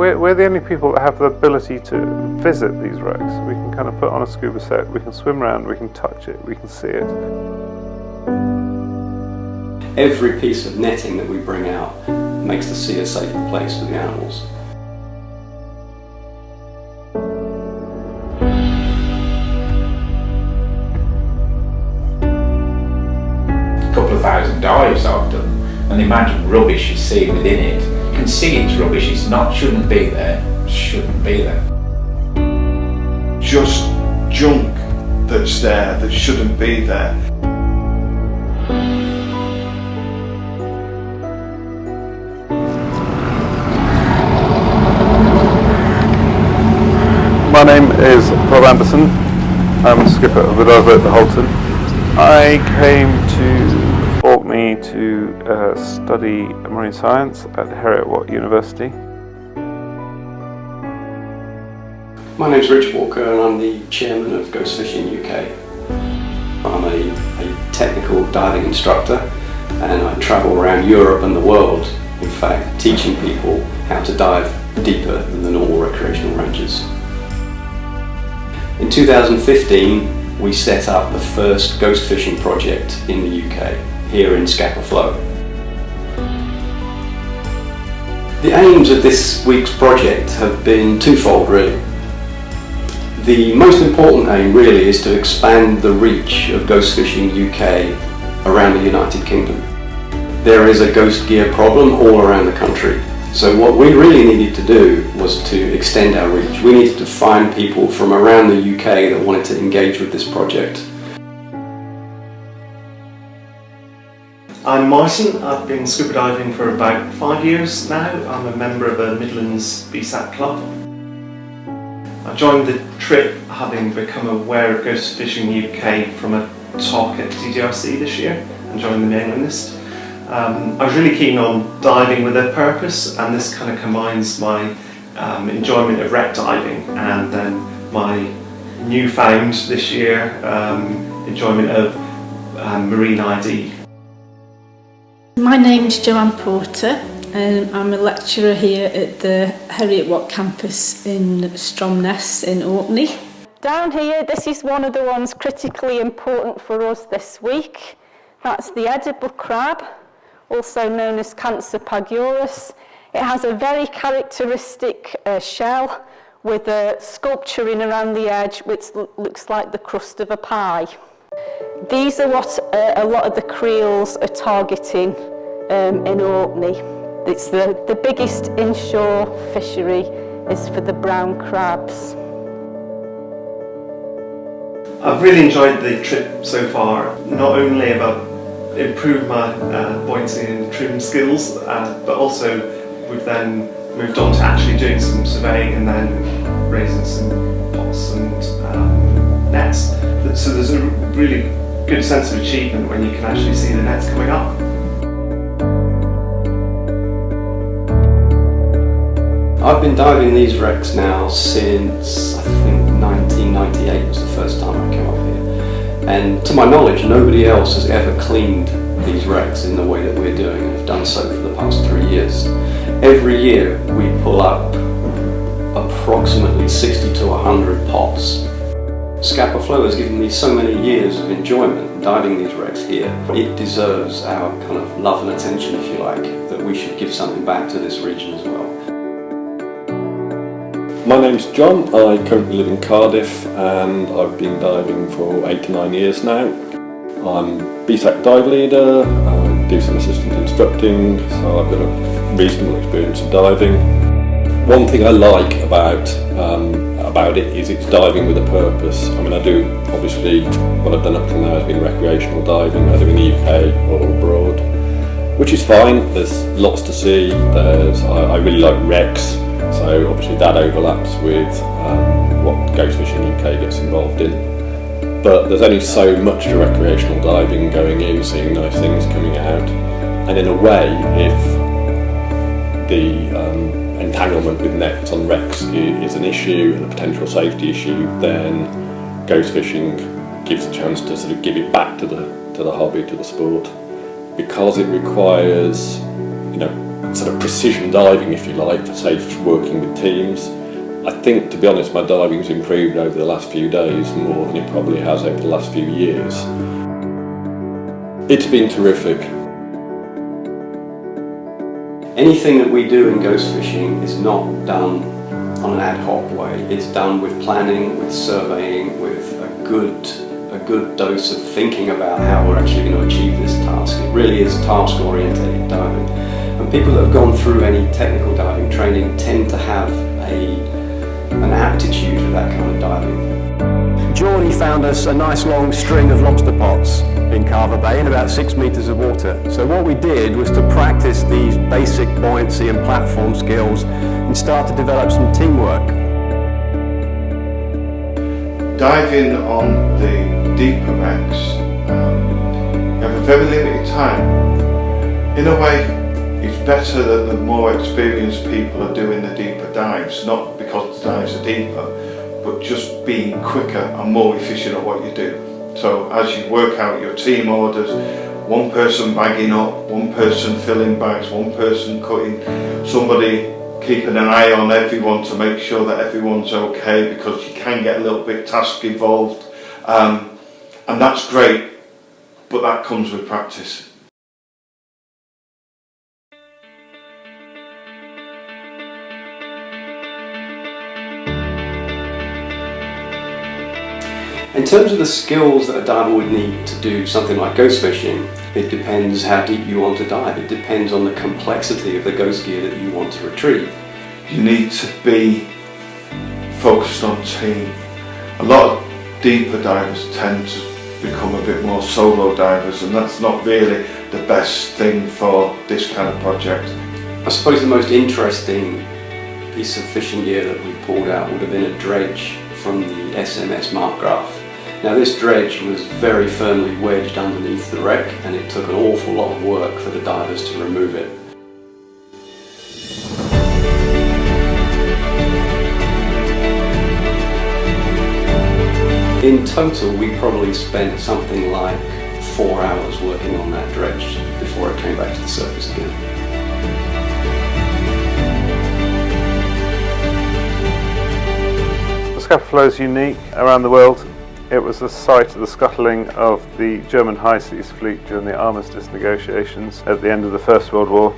we're the only people that have the ability to visit these wrecks. We can kind of put on a scuba set, we can swim around, we can touch it, we can see it. Every piece of netting that we bring out makes the sea a safer place for the animals. A couple of thousand dives I've done, and the amount of rubbish you see within it, you can see it's rubbish, it's not, shouldn't be there, shouldn't be there. Just junk that's there that shouldn't be there. My name is Rob Anderson. I'm a skipper of the diver at the Holton. I came to Orkney to study marine science at Heriot-Watt University. My name's Rich Walker and I'm the chairman of Ghost Fishing UK. I'm a technical diving instructor and I travel around Europe and the world, in fact, teaching people how to dive deeper than the normal recreational ranges. In 2015, we set up the first ghost fishing project in the UK, here in Scapa Flow. The aims of this week's project have been twofold, really. The most important aim really is to expand the reach of Ghost Fishing UK around the United Kingdom. There is a ghost gear problem all around the country. So what we really needed to do was to extend our reach. We needed to find people from around the UK that wanted to engage with this project. I'm Martin. I've been scuba diving for about 5 years now. I'm a member of a Midlands BSAT club. I joined the trip having become aware of Ghost Fishing UK from a talk at DGRC this year and joined the mailing list. I was really keen on diving with a purpose, and this kind of combines my enjoyment of wreck diving and then my newfound this year enjoyment of marine ID. My name's Joanne Porter and I'm a lecturer here at the Heriot-Watt campus in Stromness in Orkney. Down here, this is one of the ones critically important for us this week. That's the edible crab, also known as Cancer pagurus. It has a very characteristic shell with a sculpturing around the edge which looks like the crust of a pie. These are what a lot of the creels are targeting in Orkney. It's the biggest inshore fishery is for the brown crabs. I've really enjoyed the trip so far. Not only have I improved my buoyancy and trim skills, but also we've then moved on to actually doing some surveying and then raising some pots and nets. So there's a really good sense of achievement when you can actually see the nets coming up. I've been diving these wrecks now since I think 1998 was the first time I came up here. And to my knowledge, nobody else has ever cleaned these wrecks in the way that we're doing and have done so for the past 3 years. Every year we pull up approximately 60 to 100 pots. Scapa Flow has given me so many years of enjoyment diving these wrecks here. It deserves our kind of love and attention, if you like, that we should give something back to this region as well. My name's John. I currently live in Cardiff and I've been diving for 8 to 9 years now. I'm BSAC dive leader, I do some assistant instructing, so I've got a reasonable experience of diving. One thing I like about it is it's diving with a purpose. I mean, I do, obviously, what I've done up till now has been recreational diving, either in the UK or abroad, which is fine. There's lots to see. I really like wrecks. So obviously that overlaps with what Ghost Fishing UK gets involved in. But there's only so much to recreational diving going in, seeing nice things coming out. And in a way, if the entanglement with nets on wrecks is an issue and a potential safety issue, then Ghost Fishing gives a chance to sort of give it back to the hobby, to the sport, because it requires, sort of precision diving, if you like, for safe working with teams. I think, to be honest, my diving's improved over the last few days more than it probably has over the last few years. It's been terrific. Anything that we do in ghost fishing is not done on an ad hoc way. It's done with planning, with surveying, with a good dose of thinking about how we're actually going to achieve this task. It really is task-oriented diving. And people that have gone through any technical diving training tend to have an aptitude for that kind of diving. Geordie found us a nice long string of lobster pots in Carver Bay in about 6 metres of water. So what we did was to practice these basic buoyancy and platform skills and start to develop some teamwork. Diving on the deeper wrecks, you have a very limited time. In a way, it's better that the more experienced people are doing the deeper dives, not because the dives are deeper, but just being quicker and more efficient at what you do. So as you work out your team orders, one person bagging up, one person filling bags, one person cutting, somebody keeping an eye on everyone to make sure that everyone's okay, because you can get a little bit task involved, and that's great, but that comes with practice. In terms of the skills that a diver would need to do something like ghost fishing, it depends how deep you want to dive. It depends on the complexity of the ghost gear that you want to retrieve. You need to be focused on team. A lot of deeper divers tend to become a bit more solo divers, and that's not really the best thing for this kind of project. I suppose the most interesting piece of fishing gear that we pulled out would have been a dredge from the SMS Markgraf. Now this dredge was very firmly wedged underneath the wreck, and it took an awful lot of work for the divers to remove it. In total, we probably spent something like 4 hours working on that dredge before it came back to the surface again. The Scapa Flow is unique around the world. It was the site of the scuttling of the German High Seas fleet during the armistice negotiations at the end of the First World War.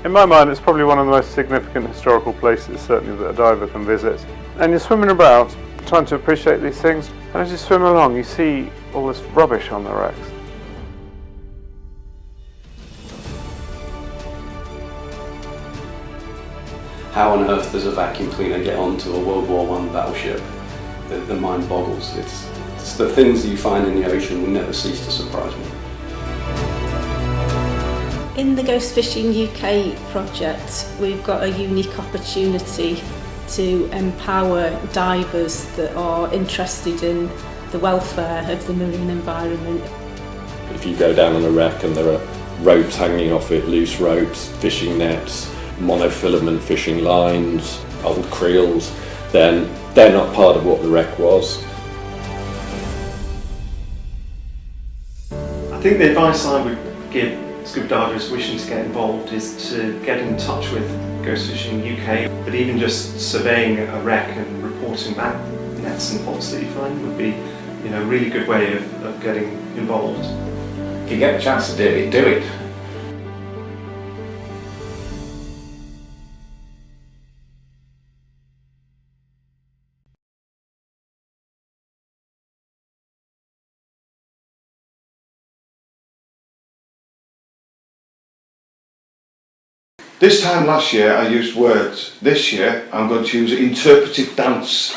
In my mind, it's probably one of the most significant historical places, certainly, that a diver can visit. And you're swimming about, trying to appreciate these things, and as you swim along, you see all this rubbish on the wrecks. How on earth does a vacuum cleaner get onto a World War I battleship? The mind boggles. It's the things that you find in the ocean will never cease to surprise me. In the Ghost Fishing UK project, we've got a unique opportunity to empower divers that are interested in the welfare of the marine environment. If you go down on a wreck and there are ropes hanging off it, loose ropes, fishing nets, monofilament fishing lines, old creels, then they're not part of what the wreck was. I think the advice I would give scuba divers wishing to get involved is to get in touch with Ghost Fishing UK, but even just surveying a wreck and reporting back nets and pots that you find would be, a really good way of getting involved. If you get the chance to do it, do it. This time last year I used words. This year I'm going to use interpretive dance.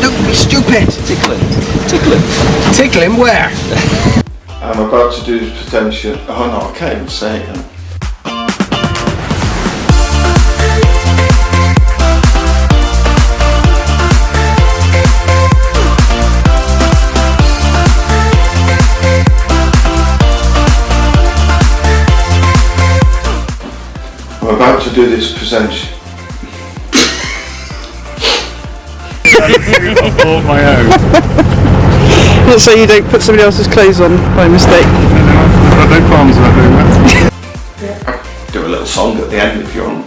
Don't be stupid! Tickle him. Tickle him. Tickle him where? I'm about to do this pretension. Oh no, I can't even say it now. I'm about to do this presentation. I bought my own. So you don't put somebody else's clothes on by mistake. I've got no qualms about doing that. Do a little song at the end if you want.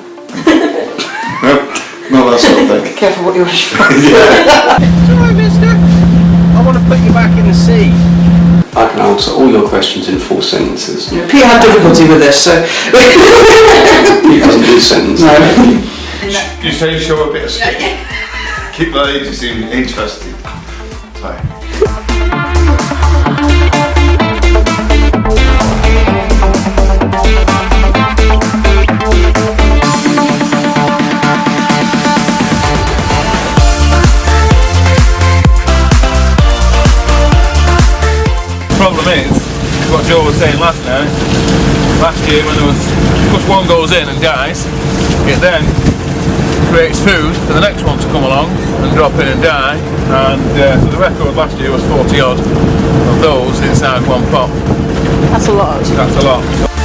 No, that sort of thing. Careful what you wish for. Sorry, mister. I want to put you back in the sea. I can answer all your questions in 4 sentences. Peter had difficulty with this, so... He doesn't do sentences. No. You say you show a bit of skin. Keep that agency interested. Sorry. Problem is, what Joe was saying last year when there was push one goes in and dies, it then creates food for the next one to come along and drop in and die, and so the record last year was 40 odd of those inside one pot. That's a lot. That's a lot.